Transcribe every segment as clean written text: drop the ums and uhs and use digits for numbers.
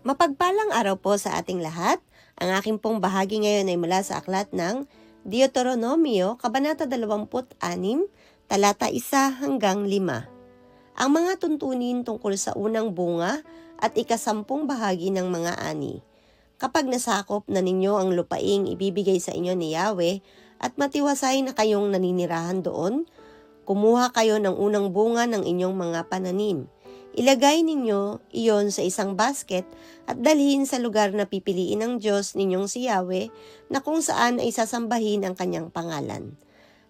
Mapagpalang araw po sa ating lahat. Ang aking pong bahagi ngayon ay mula sa aklat ng Deuteronomio, Kabanata 26, talata 1 hanggang 5. Ang mga tuntunin tungkol sa unang bunga at ikasampung bahagi ng mga ani. Kapag nasakop na ninyo ang lupaing ibibigay sa inyo ni Yahweh at matiwasay na kayong naninirahan doon, kumuha kayo ng unang bunga ng inyong mga pananim. Ilagay ninyo iyon sa isang basket at dalhin sa lugar na pipiliin ng Diyos ninyong si Yahweh na kung saan ay sasambahin ang kanyang pangalan.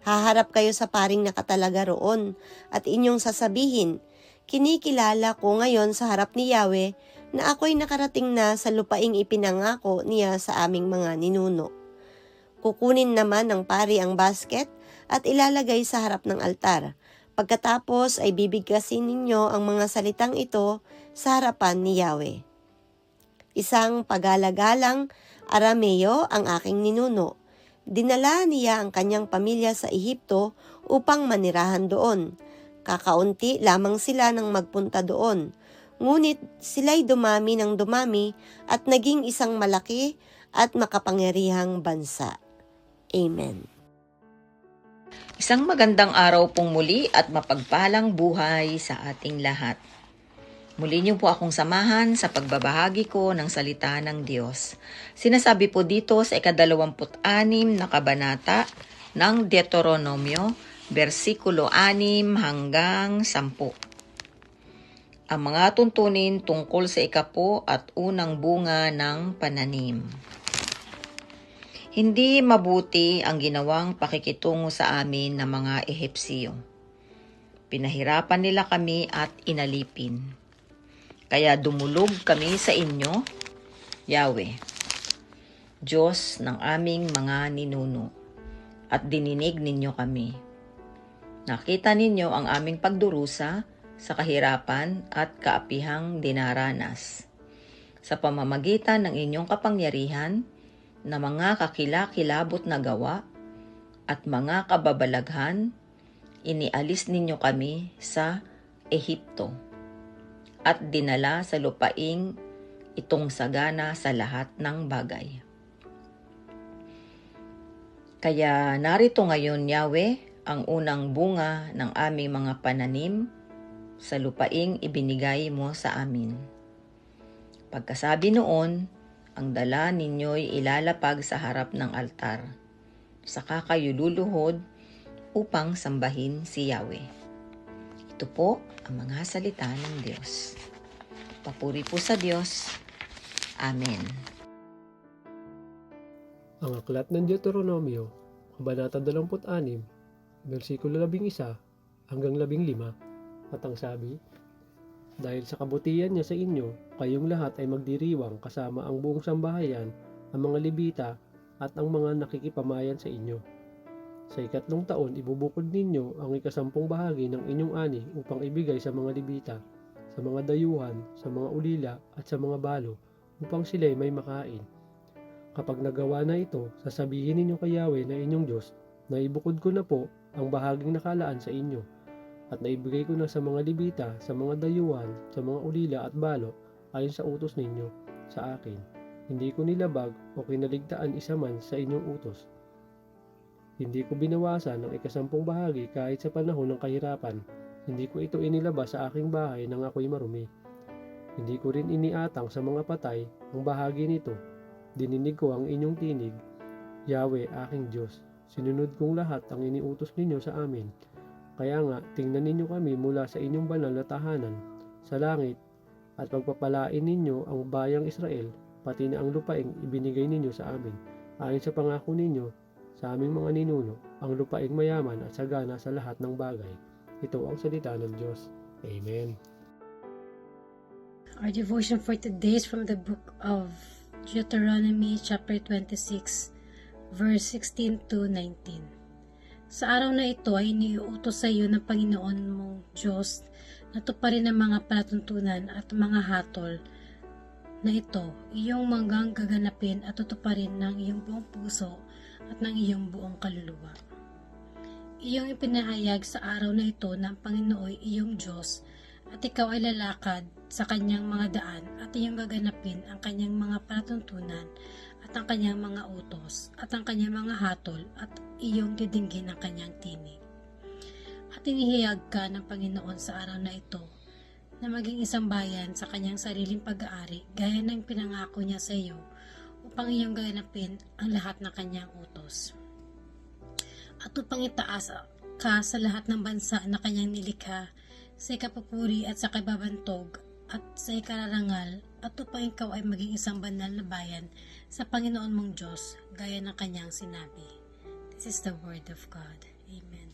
Haharap kayo sa paring nakatalaga roon at inyong sasabihin, "Kinikilala ko ngayon sa harap ni Yahweh na ako'y nakarating na sa lupaing ipinangako niya sa aming mga ninuno." Kukunin naman ng pari ang basket at ilalagay sa harap ng altar. Pagkatapos ay bibigkasin ninyo ang mga salitang ito sa harapan ni Yahweh. Isang pagalagalang Arameo ang aking ninuno. Dinala niya ang kanyang pamilya sa Ehipto upang manirahan doon. Kakaunti lamang sila nang magpunta doon. Ngunit sila'y dumami ng dumami at naging isang malaki at makapangyarihang bansa. Amen. Isang magandang araw pong muli at mapagpalang buhay sa ating lahat. Muli niyo po akong samahan sa pagbabahagi ko ng salita ng Diyos. Sinasabi po dito sa ika-26 na kabanata ng Deuteronomio, versikulo 6 hanggang 10. Ang mga tuntunin tungkol sa ika-10 at unang bunga ng pananim. Hindi mabuti ang ginawang pakikitungo sa amin ng mga Ehipsyo. Pinahirapan nila kami at inalipin. Kaya dumulog kami sa inyo, Yahweh, Diyos ng aming mga ninuno, at dininig ninyo kami. Nakita ninyo ang aming pagdurusa sa kahirapan at kaapihang dinaranas. Sa pamamagitan ng inyong kapangyarihan, na mga kakilakilabot na gawa at mga kababalaghan, inialis ninyo kami sa Ehipto at dinala sa lupaing itong sagana sa lahat ng bagay. Kaya narito ngayon, Yahweh, ang unang bunga ng aming mga pananim sa lupaing ibinigay mo sa amin. Pagkasabi noon, ang dala ninyo'y ilalapag sa harap ng altar. Saka kayo luluhod upang sambahin si Yahweh. Ito po ang mga salita ng Diyos. Papuri po sa Diyos. Amen. Ang aklat ng Deuteronomio, Kabanata 26, versikulo 11 hanggang 15, at ang sabi, "Dahil sa kabutihan niya sa inyo, kayong lahat ay magdiriwang kasama ang buong sambahayan, ang mga Levita at ang mga nakikipamayan sa inyo. Sa ikatlong taon, ibubukod ninyo ang ikasampung bahagi ng inyong ani upang ibigay sa mga Levita, sa mga dayuhan, sa mga ulila at sa mga balo, upang sila'y may makain. Kapag nagawa na ito, sasabihin ninyo kay Yahweh na inyong Diyos na ibukod ko na po ang bahaging nakalaan sa inyo, at naibigay ko na sa mga Levita, sa mga dayuhan, sa mga ulila at balo, ayon sa utos ninyo sa akin. Hindi ko nilabag o kinaligtaan isa man sa inyong utos. Hindi ko binawasan ng ikasampung bahagi kahit sa panahon ng kahirapan. Hindi ko ito inilabas sa aking bahay nang ako'y marumi. Hindi ko rin iniatang sa mga patay ang bahagi nito. Dininig ko ang inyong tinig, Yahweh aking Diyos. Sinunod kong lahat ang iniutos ninyo sa amin. Kaya nga, tingnan ninyo kami mula sa inyong banal na tahanan sa langit at pagpapalain ninyo ang bayang Israel, pati na ang lupaing ibinigay ninyo sa amin. Ayon sa pangako ninyo sa aming mga ninuno, ang lupaing mayaman at sagana sa lahat ng bagay." Ito ang salita ng Diyos. Amen. Our devotion for today is from the book of Deuteronomy chapter 26, verse 16 to 19. Sa araw na ito ay iniuutos sa iyo ng Panginoon mong Diyos na tuparin ang mga palatuntunan at mga hatol na ito, iyong manggang gaganapin at tutuparin ng iyong buong puso at ng iyong buong kaluluwa. Iyong ipinahayag sa araw na ito ng Panginoon iyong Diyos at ikaw ay lalakad sa kanyang mga daan at iyong gaganapin ang kanyang mga palatuntunan at ang kanyang mga utos at ang kanyang mga hatol at iyong didinggin ang kanyang tinig. At inihayag ka ng Panginoon sa araw na ito na maging isang bayan sa kanyang sariling pag-aari gaya ng pinangako niya sa iyo upang iyong gaganapin ang lahat ng kanyang utos. At upang itaas ka sa lahat ng bansa na kanyang nilikha sa ikapupuri at sa kababantog at sa ikararangal at upang ikaw ay maging isang banal na bayan sa Panginoon mong Diyos gaya ng kanyang sinabi. This is the word of God. Amen.